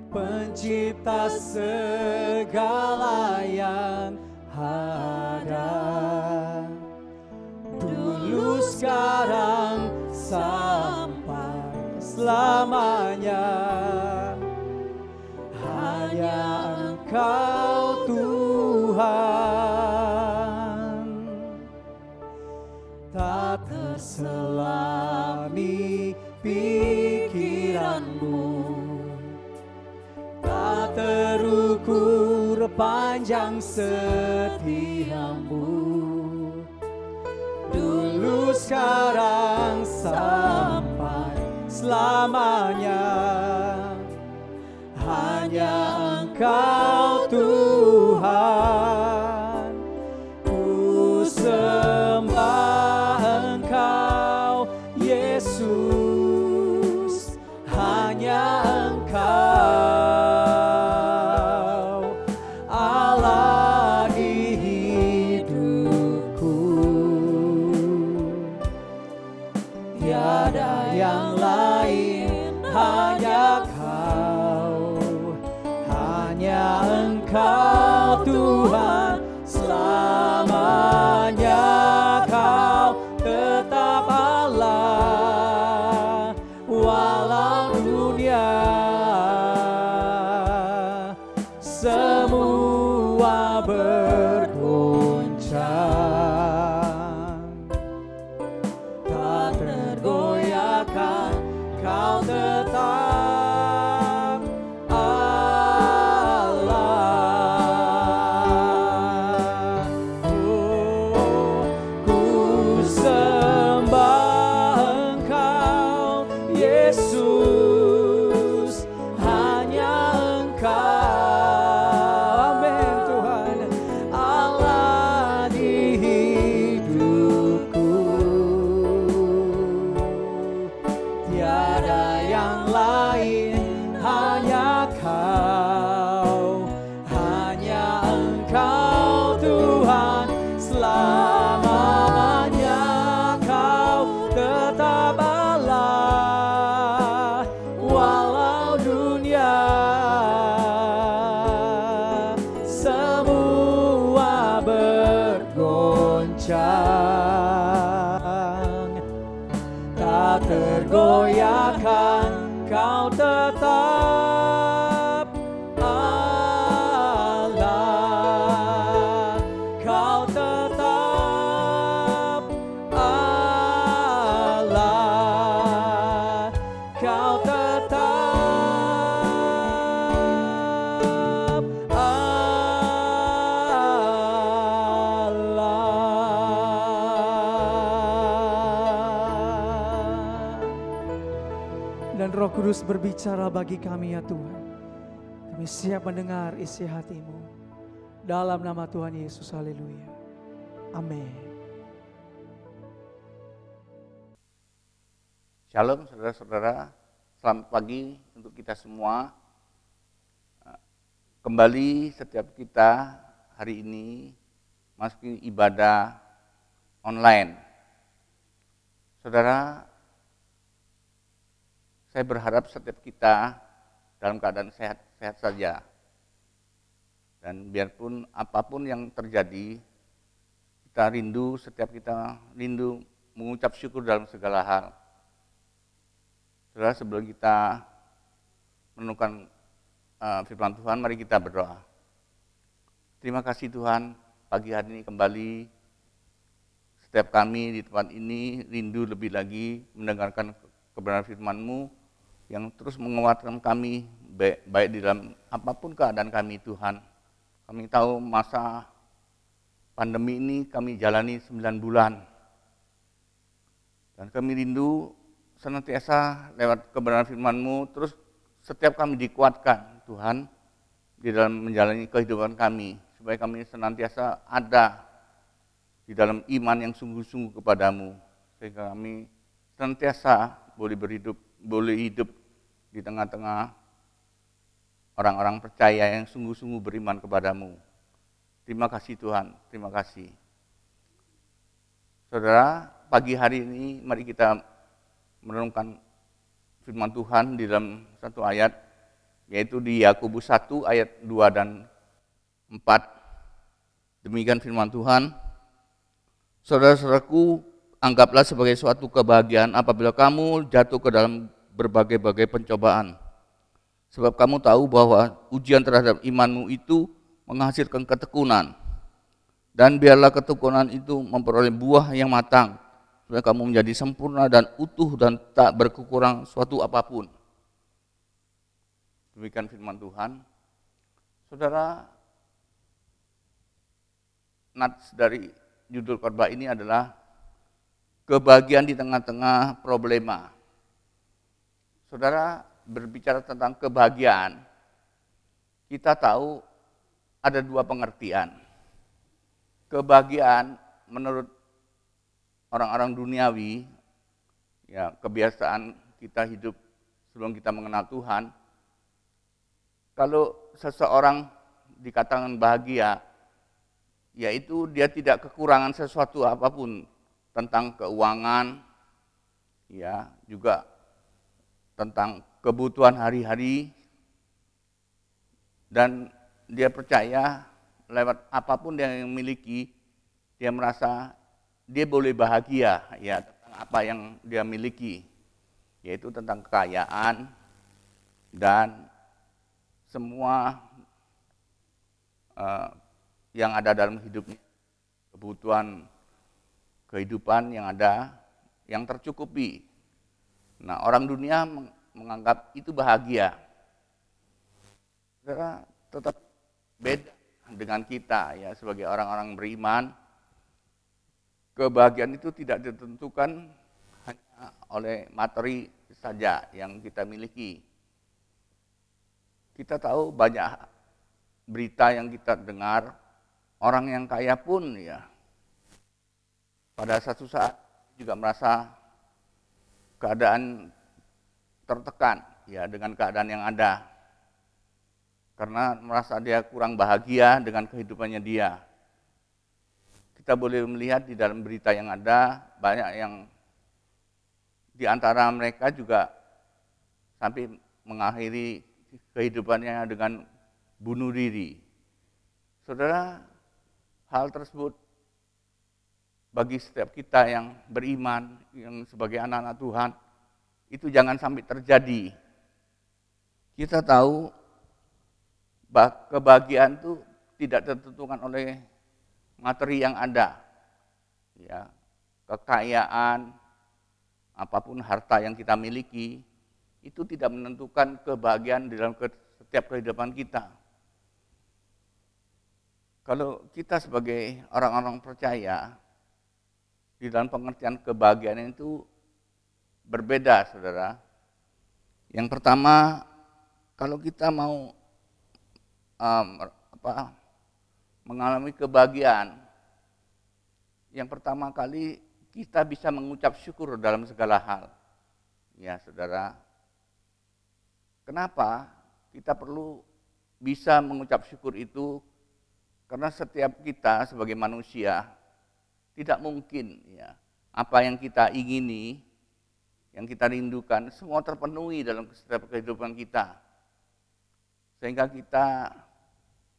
[SPEAKER 2] Pencipta segala yang ada, dulu sekarang sampai selamanya. Hanya Engkau Tuhan, tak terselami pikiran-Mu, tak terukur panjang setia-Mu, dulu sekarang sampai selamanya. Hanya Engkau Tuhan, ku sembah Engkau Yesus, hanya Engkau Allah di hidupku, tiada yang lain, hanya Engkau Tuhan, selamanya Kau tetap Allah, walau dunia semua bergoncang, tak tergoyahkan Kau tetap tergoyahkan, Kau tetap Allah, Kau tetap Allah, Kau tetap Allah. Dan Roh Kudus berbicara bagi kami ya Tuhan. Kami siap mendengar isi hati-Mu. Dalam nama Tuhan Yesus, haleluya. Amin.
[SPEAKER 5] Shalom saudara-saudara, selamat pagi untuk kita semua. Kembali setiap kita hari ini masuki ibadah online. Saudara, saya berharap setiap kita dalam keadaan sehat-sehat saja. Dan biarpun apapun yang terjadi, kita setiap kita rindu mengucap syukur dalam segala hal. Saudara, sebelum kita merenungkan firman Tuhan, mari kita berdoa. Terima kasih Tuhan, pagi hari ini kembali setiap kami di tempat ini rindu lebih lagi mendengarkan kebenaran firman-Mu yang terus menguatkan kami baik di dalam apapun keadaan kami Tuhan. Kami tahu masa pandemi ini kami jalani 9 bulan. Dan kami rindu senantiasa lewat kebenaran firman-Mu, terus setiap kami dikuatkan, Tuhan, di dalam menjalani kehidupan kami, supaya kami senantiasa ada di dalam iman yang sungguh-sungguh kepadamu, sehingga kami senantiasa boleh hidup di tengah-tengah orang-orang percaya yang sungguh-sungguh beriman kepadamu. Terima kasih Tuhan, terima kasih. Saudara, pagi hari ini mari kita merenungkan firman Tuhan di dalam satu ayat, yaitu di Yakobus 1 ayat 2 dan 4. Demikian firman Tuhan. Saudara-saudaraku, anggaplah sebagai suatu kebahagiaan apabila kamu jatuh ke dalam berbagai-bagai pencobaan. Sebab kamu tahu bahwa ujian terhadap imanmu itu menghasilkan ketekunan. Dan biarlah ketekunan itu memperoleh buah yang matang, supaya kamu menjadi sempurna dan utuh dan tak berkekurang suatu apapun. Demikian firman Tuhan. Saudara, nats dari judul khotbah ini adalah kebahagiaan di tengah-tengah problema. Saudara, berbicara tentang kebahagiaan, kita tahu ada dua pengertian. Kebahagiaan menurut orang-orang duniawi, ya kebiasaan kita hidup sebelum kita mengenal Tuhan. Kalau seseorang dikatakan bahagia, yaitu dia tidak kekurangan sesuatu apapun tentang keuangan, ya juga tentang kebutuhan hari-hari, dan dia percaya lewat apapun yang miliki, dia merasa dia boleh bahagia ya tentang apa yang dia miliki, yaitu tentang kekayaan dan semua yang ada dalam hidupnya, kebutuhan kehidupan yang ada, yang tercukupi. Nah, orang dunia menganggap itu bahagia. Saudara, tetap beda dengan kita ya sebagai orang-orang beriman. Kebahagiaan itu tidak ditentukan hanya oleh materi saja yang kita miliki. Kita tahu banyak berita yang kita dengar, orang yang kaya pun ya pada satu saat juga merasa keadaan tertekan ya dengan keadaan yang ada, karena merasa dia kurang bahagia dengan kehidupannya dia. Kita boleh melihat di dalam berita yang ada, banyak yang di antara mereka juga sampai mengakhiri kehidupannya dengan bunuh diri. Saudara, hal tersebut bagi setiap kita yang beriman, yang sebagai anak-anak Tuhan, itu jangan sampai terjadi. Kita tahu kebahagiaan itu tidak ditentukan oleh materi yang ada, ya, kekayaan, apapun harta yang kita miliki, itu tidak menentukan kebahagiaan di dalam setiap kehidupan kita. Kalau kita sebagai orang-orang percaya, di dalam pengertian kebahagiaan itu berbeda, saudara. Yang pertama, kalau kita mau mengalami kebahagiaan, yang pertama kali kita bisa mengucap syukur dalam segala hal. Ya, saudara. Kenapa kita perlu bisa mengucap syukur itu? Karena setiap kita sebagai manusia tidak mungkin ya apa yang kita ingini, yang kita rindukan semua terpenuhi dalam setiap kehidupan kita. Sehingga kita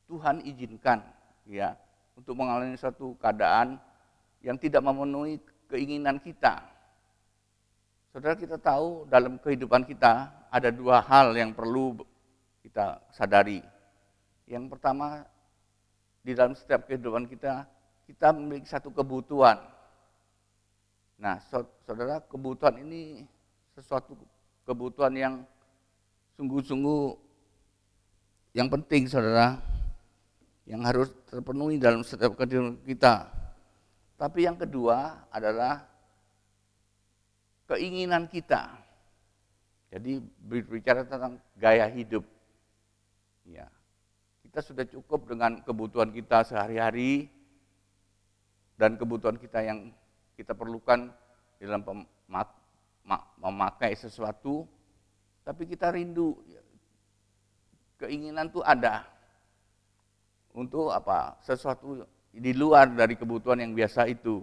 [SPEAKER 5] Tuhan izinkan ya untuk mengalami suatu keadaan yang tidak memenuhi keinginan kita. Saudara, kita tahu dalam kehidupan kita ada dua hal yang perlu kita sadari. Yang pertama, di dalam setiap kehidupan kita memiliki satu kebutuhan. Nah, saudara, kebutuhan ini sesuatu kebutuhan yang sungguh-sungguh yang penting, saudara, yang harus terpenuhi dalam setiap kehidupan kita. Tapi yang kedua adalah keinginan kita. Jadi berbicara tentang gaya hidup. Ya. Kita sudah cukup dengan kebutuhan kita sehari-hari dan kebutuhan kita yang kita perlukan dalam memakai sesuatu, tapi kita rindu, keinginan itu ada untuk apa? Sesuatu di luar dari kebutuhan yang biasa itu.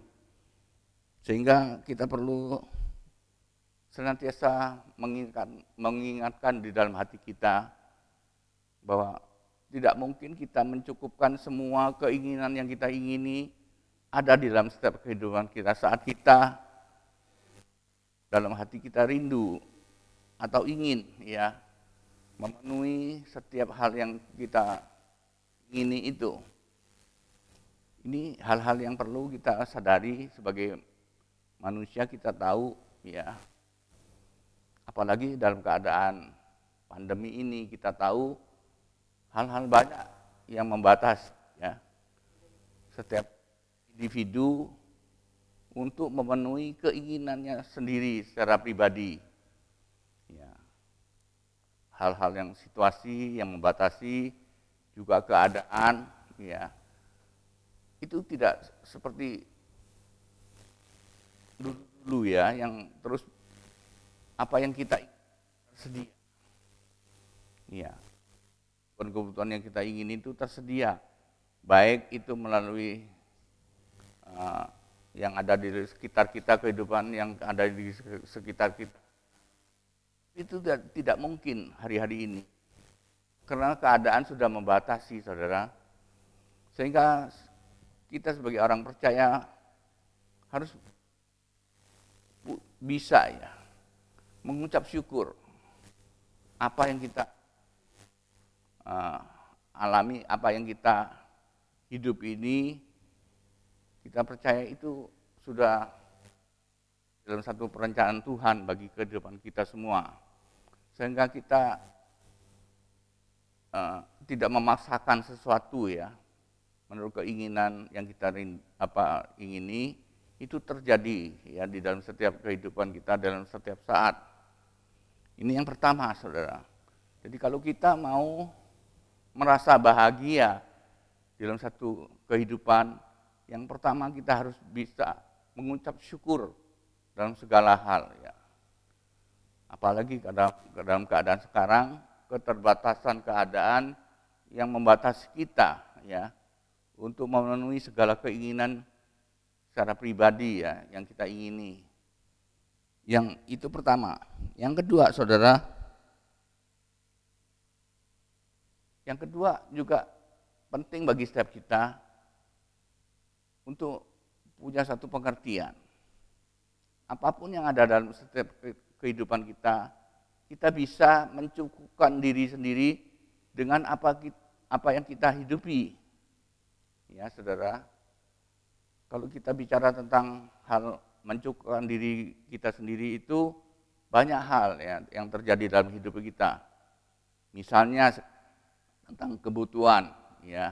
[SPEAKER 5] Sehingga kita perlu senantiasa mengingatkan di dalam hati kita bahwa tidak mungkin kita mencukupkan semua keinginan yang kita ingini ada di dalam setiap kehidupan kita. Saat kita dalam hati kita rindu atau ingin ya memenuhi setiap hal yang kita ingini itu. Ini hal-hal yang perlu kita sadari sebagai manusia. Kita tahu ya, apalagi dalam keadaan pandemi ini kita tahu hal-hal banyak yang membatas ya setiap individu untuk memenuhi keinginannya sendiri secara pribadi. Ya. Hal-hal yang situasi yang membatasi juga keadaan ya. Itu tidak seperti dulu ya yang terus apa yang kita tersedia. Ya. Kebutuhan yang kita ingin itu tersedia, baik itu melalui yang ada di sekitar kita, kehidupan yang ada di sekitar kita. Itu tidak mungkin hari-hari ini, karena keadaan sudah membatasi, saudara. Sehingga kita sebagai orang percaya harus bisa ya mengucap syukur apa yang kita alami, apa yang kita hidup ini, kita percaya itu sudah dalam satu perencanaan Tuhan bagi kehidupan kita semua. Sehingga kita tidak memaksakan sesuatu ya, menurut keinginan yang kita ingini, itu terjadi ya di dalam setiap kehidupan kita, dalam setiap saat. Ini yang pertama, saudara. Jadi kalau kita mau merasa bahagia dalam satu kehidupan, yang pertama kita harus bisa mengucap syukur dalam segala hal ya. Apalagi dalam keadaan sekarang, keterbatasan keadaan yang membatasi kita ya untuk memenuhi segala keinginan secara pribadi ya yang kita ingini. Yang itu pertama. Yang kedua, saudara, yang kedua juga penting bagi setiap kita untuk punya satu pengertian. Apapun yang ada dalam setiap kehidupan kita, kita bisa mencukupkan diri sendiri dengan apa yang kita hidupi. Ya, saudara, kalau kita bicara tentang hal mencukupkan diri kita sendiri itu banyak hal ya yang terjadi dalam hidup kita. Misalnya tentang kebutuhan ya.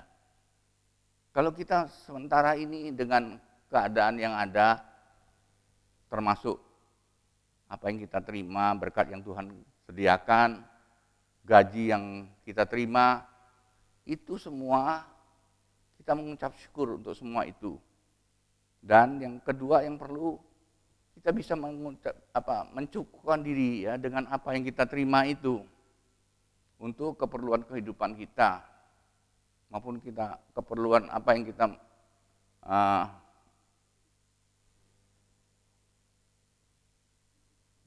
[SPEAKER 5] Kalau kita sementara ini dengan keadaan yang ada, termasuk apa yang kita terima, berkat yang Tuhan sediakan, gaji yang kita terima, itu semua kita mengucap syukur untuk semua itu. Dan yang kedua yang perlu kita bisa mencukupkan diri ya dengan apa yang kita terima itu untuk keperluan kehidupan kita maupun kita keperluan apa yang kita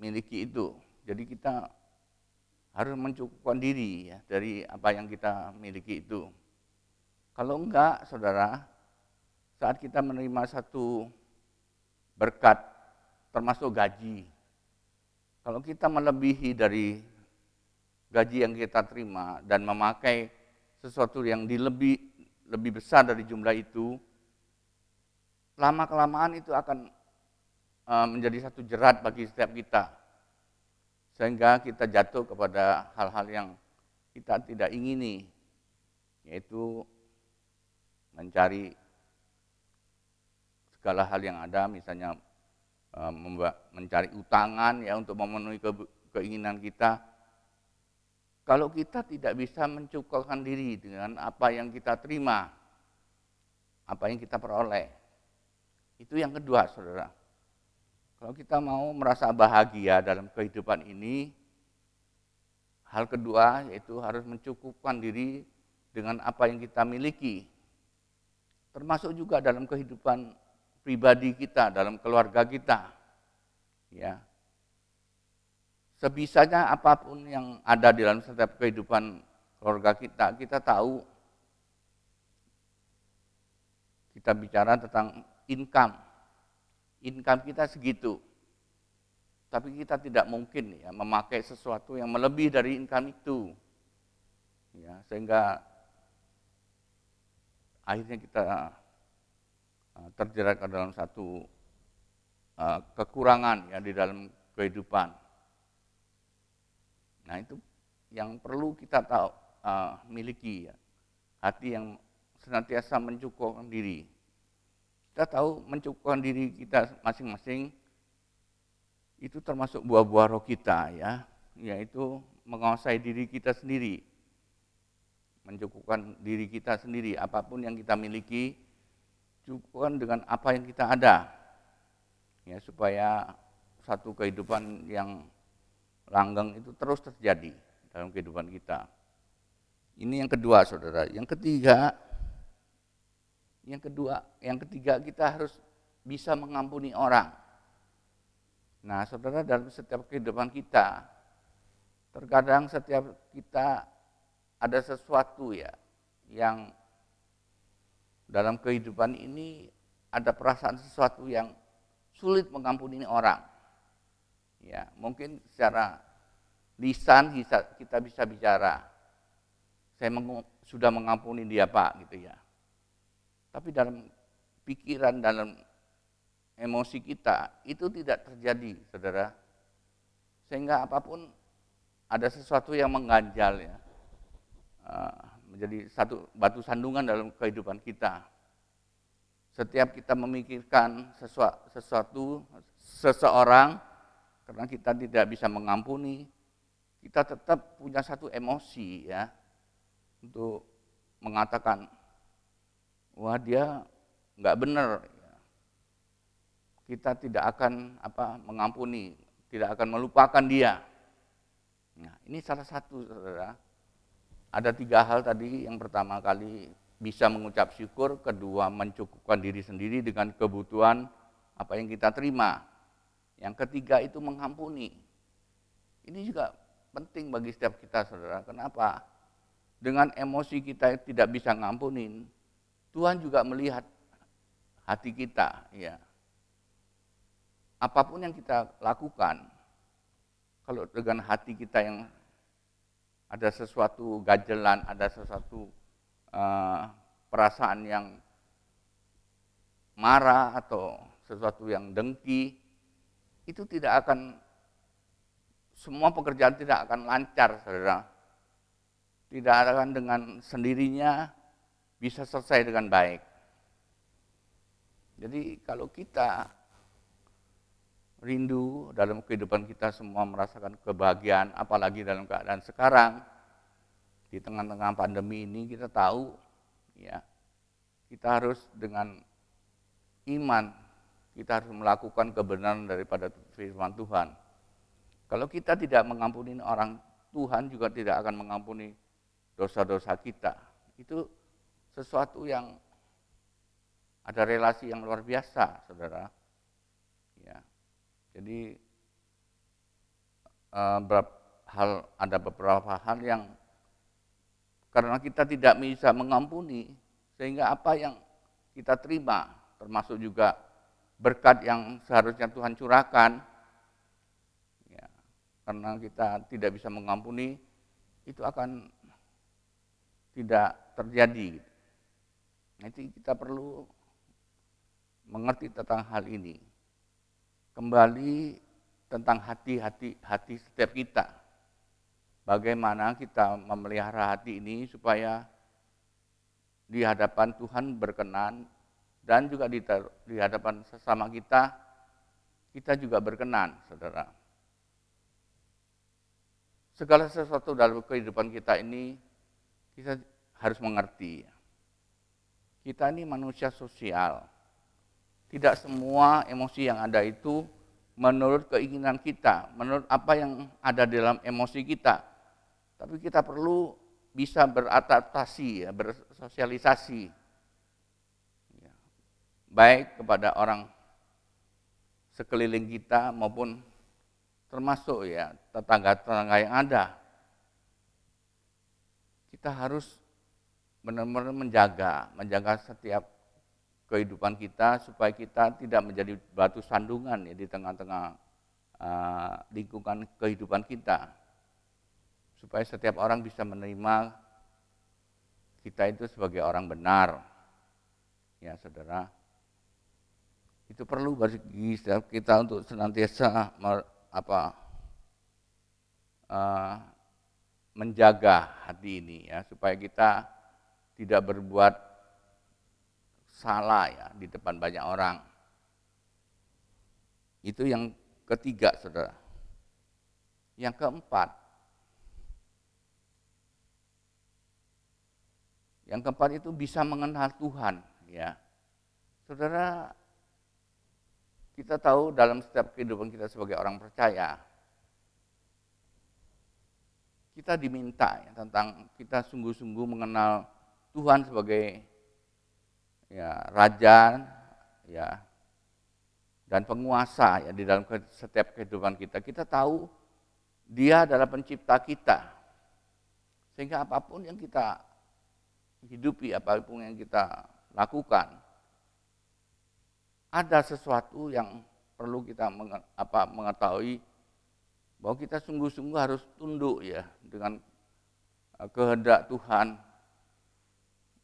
[SPEAKER 5] miliki itu. Jadi kita harus mencukupkan diri ya dari apa yang kita miliki itu. Kalau enggak, saudara, saat kita menerima satu berkat termasuk gaji, kalau kita melebihi dari gaji yang kita terima dan memakai sesuatu yang lebih besar dari jumlah itu, lama-kelamaan itu akan menjadi satu jerat bagi setiap kita. Sehingga kita jatuh kepada hal-hal yang kita tidak ingini, yaitu mencari segala hal yang ada, misalnya mencari utangan ya untuk memenuhi keinginan kita. Kalau kita tidak bisa mencukupkan diri dengan apa yang kita terima, apa yang kita peroleh, itu yang kedua, saudara. Kalau kita mau merasa bahagia dalam kehidupan ini, hal kedua yaitu harus mencukupkan diri dengan apa yang kita miliki. Termasuk juga dalam kehidupan pribadi kita, dalam keluarga kita. Ya. Sebisanya apapun yang ada di dalam setiap kehidupan keluarga kita, kita tahu, kita bicara tentang income. Income kita segitu. Tapi kita tidak mungkin ya memakai sesuatu yang melebihi dari income itu. Ya, sehingga akhirnya kita terjerat ke dalam satu kekurangan ya di dalam kehidupan. Nah, itu yang perlu kita tahu, miliki ya. Hati yang senantiasa mencukupkan diri. Kita tahu mencukupkan diri kita masing-masing itu termasuk buah-buah roh kita ya, yaitu menguasai diri kita sendiri. Mencukupkan diri kita sendiri, apapun yang kita miliki, cukupkan dengan apa yang kita ada. Ya, supaya satu kehidupan yang langgeng itu terus terjadi dalam kehidupan kita. Ini yang kedua, saudara. Yang ketiga kita harus bisa mengampuni orang. Nah, saudara, dalam setiap kehidupan kita, terkadang setiap kita ada sesuatu ya yang dalam kehidupan ini ada perasaan sesuatu yang sulit mengampuni orang. Ya, mungkin secara lisan kita bisa bicara, saya sudah mengampuni dia Pak, gitu ya. Tapi dalam pikiran, dalam emosi kita, itu tidak terjadi, saudara. Sehingga apapun ada sesuatu yang mengganjal ya, menjadi satu batu sandungan dalam kehidupan kita. Setiap kita memikirkan sesuatu, seseorang, karena kita tidak bisa mengampuni, kita tetap punya satu emosi ya untuk mengatakan, wah dia nggak benar. Kita tidak akan mengampuni, tidak akan melupakan dia. Nah, ini salah satu, saudara. Ada 3 hal tadi. Yang pertama kali bisa mengucap syukur, kedua mencukupkan diri sendiri dengan kebutuhan apa yang kita terima. Yang ketiga itu mengampuni. Ini juga penting bagi setiap kita, saudara. Kenapa? Dengan emosi kita tidak bisa ngampunin, Tuhan juga melihat hati kita. Ya. Apapun yang kita lakukan, kalau dengan hati kita yang ada sesuatu gajelan, ada sesuatu perasaan yang marah atau sesuatu yang dengki, itu tidak akan, semua pekerjaan tidak akan lancar, saudara. Tidak akan dengan sendirinya bisa selesai dengan baik. Jadi kalau kita rindu dalam kehidupan kita semua merasakan kebahagiaan, apalagi dalam keadaan sekarang, di tengah-tengah pandemi ini kita tahu, ya, kita harus dengan iman, kita harus melakukan kebenaran daripada firman Tuhan. Kalau kita tidak mengampuni orang, Tuhan juga tidak akan mengampuni dosa-dosa kita. Itu sesuatu yang ada relasi yang luar biasa, saudara. Ya. Jadi ada beberapa hal yang karena kita tidak bisa mengampuni, sehingga apa yang kita terima, termasuk juga berkat yang seharusnya Tuhan curahkan, ya, karena kita tidak bisa mengampuni, itu akan tidak terjadi. Nanti kita perlu mengerti tentang hal ini. Kembali tentang hati setiap kita. Bagaimana kita memelihara hati ini supaya di hadapan Tuhan berkenan, dan juga di hadapan sesama kita kita juga berkenan, saudara. Segala sesuatu dalam kehidupan kita ini, kita harus mengerti. Kita ini manusia sosial. Tidak semua emosi yang ada itu menurut keinginan kita, menurut apa yang ada dalam emosi kita. Tapi kita perlu bisa beradaptasi, ya, bersosialisasi. Ya. Baik kepada orang sekeliling kita maupun termasuk ya tetangga-tetangga yang ada. Kita harus benar-benar menjaga setiap kehidupan kita supaya kita tidak menjadi batu sandungan ya di tengah-tengah lingkungan kehidupan kita. Supaya setiap orang bisa menerima kita itu sebagai orang benar. Ya, saudara. Itu perlu bagi setiap kita untuk senantiasa menjaga hati ini ya, supaya kita tidak berbuat salah ya di depan banyak orang. Itu yang ketiga, saudara. Yang keempat itu bisa mengenal Tuhan ya. Saudara, kita tahu dalam setiap kehidupan kita sebagai orang percaya, kita diminta ya, tentang kita sungguh-sungguh mengenal Tuhan sebagai ya raja ya dan penguasa ya di dalam setiap kehidupan kita. Kita tahu Dia adalah pencipta kita. Sehingga apapun yang kita hidupi, apapun yang kita lakukan, ada sesuatu yang perlu kita mengetahui bahwa kita sungguh-sungguh harus tunduk ya dengan kehendak Tuhan,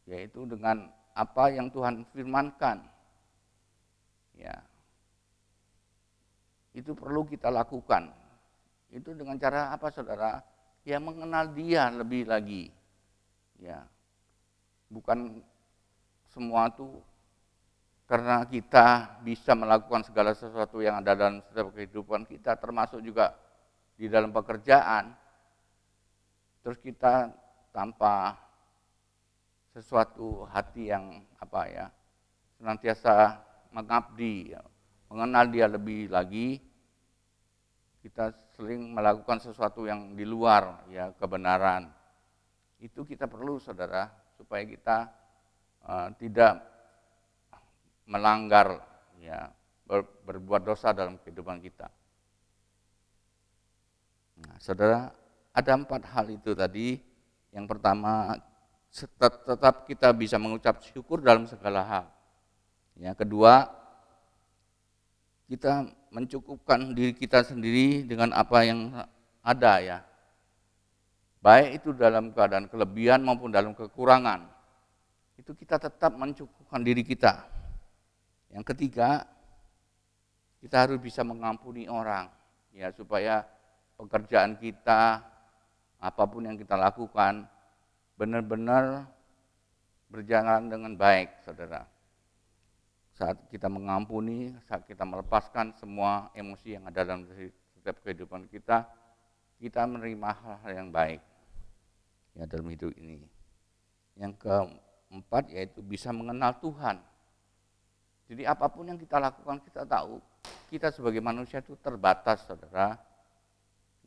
[SPEAKER 5] yaitu dengan apa yang Tuhan firmankan. Ya. Itu perlu kita lakukan. Itu dengan cara apa, saudara? Ya, mengenal Dia lebih lagi. Ya. Bukan semua itu karena kita bisa melakukan segala sesuatu yang ada dalam setiap kehidupan kita, termasuk juga di dalam pekerjaan, terus kita tanpa sesuatu hati yang senantiasa mengabdi, ya, mengenal Dia lebih lagi, kita sering melakukan sesuatu yang di luar ya kebenaran. Itu kita perlu, saudara, supaya kita tidak melanggar ya berbuat dosa dalam kehidupan kita. Nah, saudara, ada 4 hal itu tadi. Yang pertama, tetap kita bisa mengucap syukur dalam segala hal. Yang kedua, kita mencukupkan diri kita sendiri dengan apa yang ada ya. Baik itu dalam keadaan kelebihan maupun dalam kekurangan. Itu kita tetap mencukupkan diri kita. Yang ketiga, kita harus bisa mengampuni orang ya, supaya pekerjaan kita, apapun yang kita lakukan, benar-benar berjalan dengan baik, saudara. Saat kita mengampuni, saat kita melepaskan semua emosi yang ada dalam setiap kehidupan kita menerima hal-hal yang baik ya dalam hidup ini. Yang keempat yaitu bisa mengenal Tuhan. Jadi apapun yang kita lakukan, kita tahu kita sebagai manusia itu terbatas, saudara.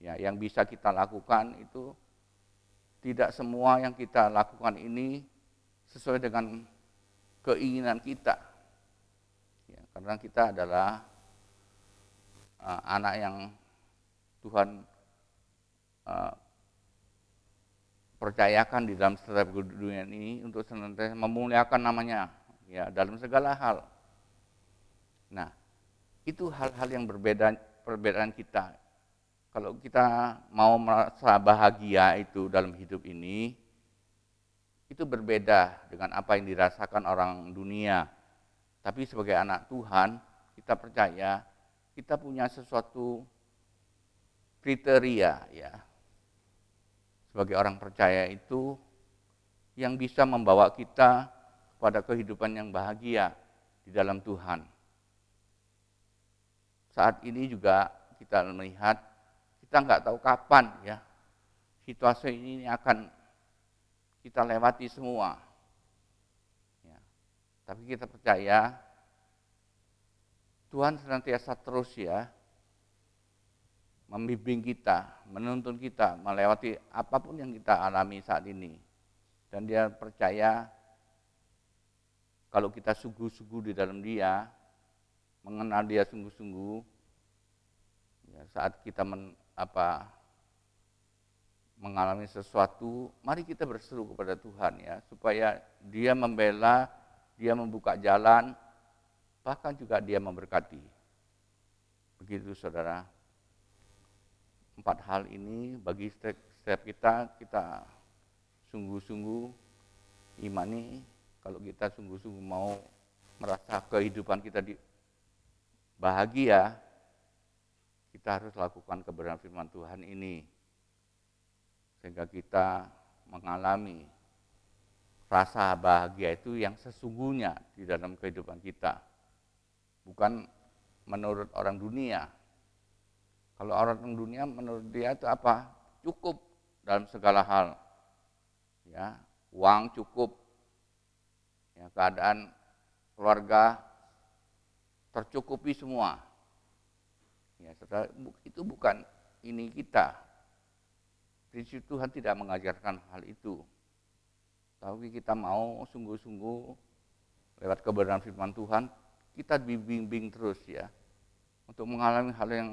[SPEAKER 5] Ya, yang bisa kita lakukan itu tidak semua yang kita lakukan ini sesuai dengan keinginan kita. Ya, karena kita adalah anak yang Tuhan percayakan di dalam setiap dunia ini untuk senantiasa memuliakan namanya ya dalam segala hal. Nah, itu hal-hal yang perbedaan kita. Kalau kita mau merasa bahagia itu dalam hidup ini, itu berbeda dengan apa yang dirasakan orang dunia. Tapi sebagai anak Tuhan, kita percaya kita punya sesuatu kriteria ya. Sebagai orang percaya itu yang bisa membawa kita kepada kehidupan yang bahagia di dalam Tuhan. saat ini juga kita melihat, kita nggak tahu kapan ya situasi ini akan kita lewati semua. Ya. Tapi kita percaya Tuhan senantiasa terus ya membimbing kita, menuntun kita melewati apapun yang kita alami saat ini. Dan Dia percaya kalau kita sungguh-sungguh di dalam Dia, mengenal Dia sungguh-sungguh, ya, saat kita mengalami sesuatu, mari kita berseru kepada Tuhan ya, supaya Dia membela, Dia membuka jalan, bahkan juga Dia memberkati. Begitu saudara. 4 hal ini bagi setiap kita sungguh-sungguh imani, kalau kita sungguh-sungguh mau merasa kehidupan kita bahagia, kita harus lakukan kebenaran firman Tuhan ini. Sehingga kita mengalami rasa bahagia itu yang sesungguhnya di dalam kehidupan kita. Bukan menurut orang dunia. Kalau orang dunia menurut dia itu apa? Cukup dalam segala hal. Ya, uang cukup. Ya, keadaan keluarga tercukupi semua. Ya, saudara, itu bukan ini kita. Prinsip Tuhan tidak mengajarkan hal itu. Tapi kita mau sungguh-sungguh lewat kebenaran firman Tuhan, kita dibimbing terus ya, untuk mengalami hal yang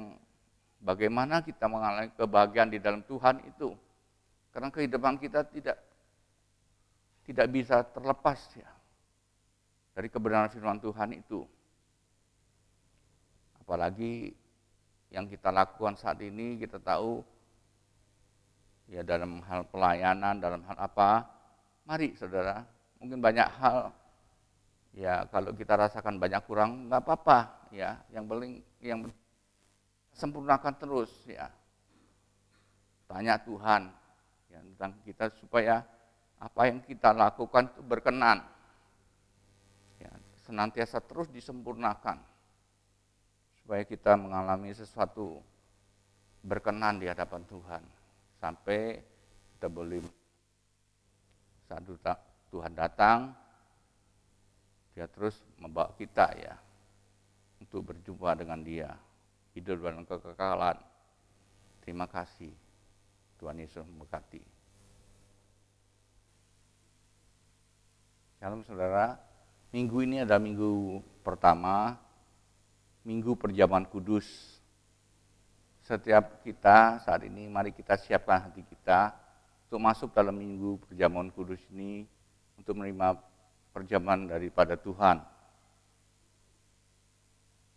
[SPEAKER 5] bagaimana kita mengalami kebahagiaan di dalam Tuhan itu. Karena kehidupan kita tidak bisa terlepas ya dari kebenaran firman Tuhan itu. Apalagi yang kita lakukan saat ini, kita tahu ya dalam hal pelayanan, dalam hal apa, mari saudara, mungkin banyak hal ya kalau kita rasakan banyak kurang, nggak apa-apa ya, yang sempurnakan terus ya. Tanya Tuhan ya, tentang kita supaya apa yang kita lakukan itu berkenan. Ya, senantiasa terus disempurnakan supaya kita mengalami sesuatu berkenan di hadapan Tuhan. Sampai kita boleh saat Tuhan datang, Dia terus membawa kita ya untuk berjumpa dengan Dia, hidup dalam kekekalan. Terima kasih, Tuhan Yesus memberkati. Shalom saudara, minggu ini adalah minggu pertama, minggu perjamuan kudus. Setiap kita saat ini, mari kita siapkan hati kita untuk masuk dalam minggu perjamuan kudus ini, untuk menerima perjamuan daripada Tuhan.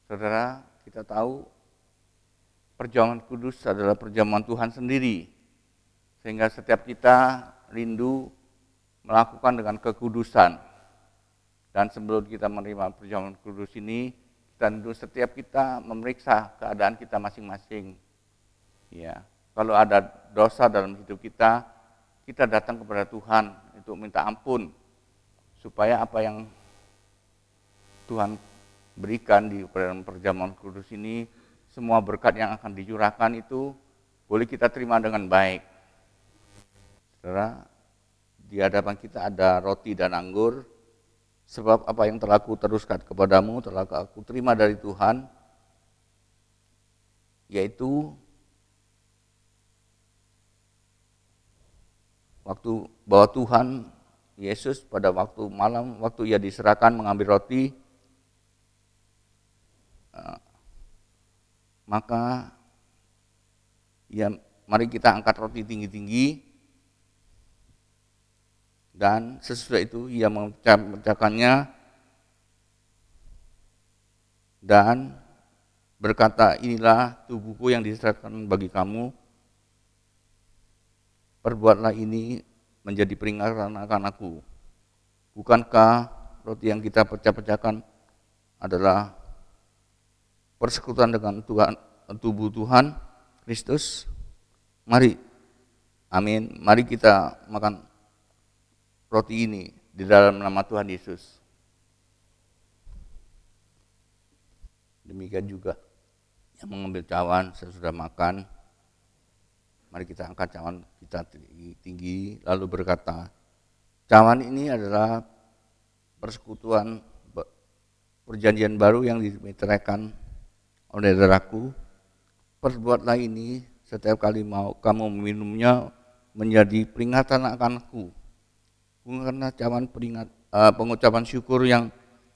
[SPEAKER 5] Saudara, kita tahu perjamuan kudus adalah perjamuan Tuhan sendiri. Sehingga setiap kita rindu melakukan dengan kekudusan. Dan sebelum kita menerima perjamuan kudus ini, kita rindu setiap kita memeriksa keadaan kita masing-masing. Ya, kalau ada dosa dalam hidup kita datang kepada Tuhan untuk minta ampun. Supaya apa yang Tuhan berikan di perjamuan kudus ini, semua berkat yang akan dicurahkan itu boleh kita terima dengan baik. Saudara, di hadapan kita ada roti dan anggur, sebab apa yang telah aku teruskan kepadamu telah aku terima dari Tuhan, yaitu waktu bahwa Tuhan Yesus pada waktu malam, waktu Ia diserahkan mengambil roti, maka ya mari kita angkat roti tinggi-tinggi, dan sesudah itu Ia memecahkannya dan berkata, inilah tubuhku yang diserahkan bagi kamu, perbuatlah ini menjadi peringatan akan aku. Bukankah roti yang kita pecah-pecahkan adalah persekutuan dengan Tuhan, tubuh Tuhan Kristus? Mari, amin, mari kita makan roti ini di dalam nama Tuhan Yesus. Demikian juga yang mengambil cawan sesudah makan. Mari kita angkat cawan kita tinggi lalu berkata, cawan ini adalah persekutuan perjanjian baru yang dimeteraikan oleh darahku. Perbuatlah ini setiap kali mau kamu meminumnya menjadi peringatan akanku. Karena cawan pengucapan syukur yang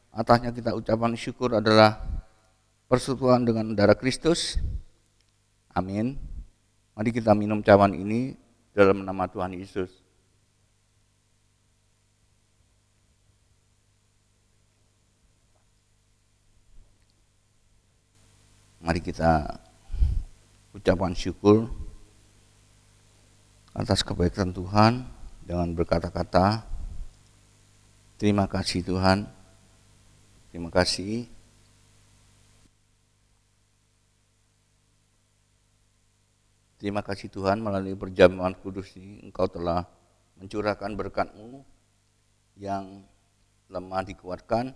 [SPEAKER 5] atasnya kita ucapan syukur adalah persekutuan dengan darah Kristus. Amin. Mari kita minum cawan ini dalam nama Tuhan Yesus. Mari kita ucapan syukur atas kebaikan Tuhan dengan berkata-kata, terima kasih Tuhan, terima kasih. Terima kasih Tuhan, melalui perjamuan kudus ini Engkau telah mencurahkan berkat-Mu, yang lemah dikuatkan,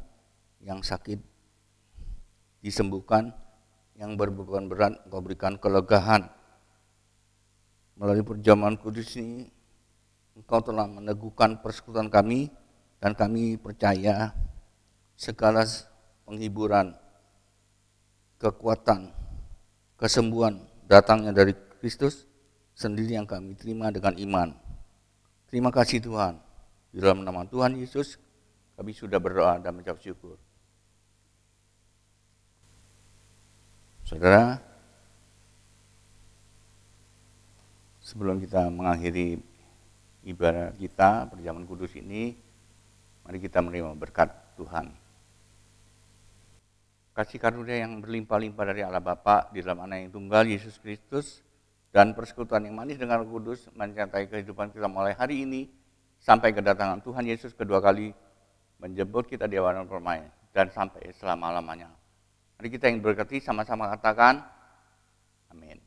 [SPEAKER 5] yang sakit disembuhkan, yang berbeban berat Engkau berikan kelegaan. Melalui perjamuan kudus ini Engkau telah meneguhkan persekutuan kami, dan kami percaya segala penghiburan, kekuatan, kesembuhan datangnya dari Kristus sendiri yang kami terima dengan iman. Terima kasih Tuhan. Di dalam nama Tuhan Yesus kami sudah berdoa dan mengucap syukur. Saudara, sebelum kita mengakhiri ibadah kita perjamuan kudus ini, mari kita menerima berkat Tuhan. Kasih karunia yang berlimpah-limpah dari Allah Bapa di dalam Anak yang tunggal Yesus Kristus, dan persekutuan yang manis dengan Roh Kudus menyertai kehidupan kita mulai hari ini sampai kedatangan Tuhan Yesus kedua kali menjemput kita di awan permai dan sampai selama-lamanya. Mari kita yang berkati sama-sama katakan amin.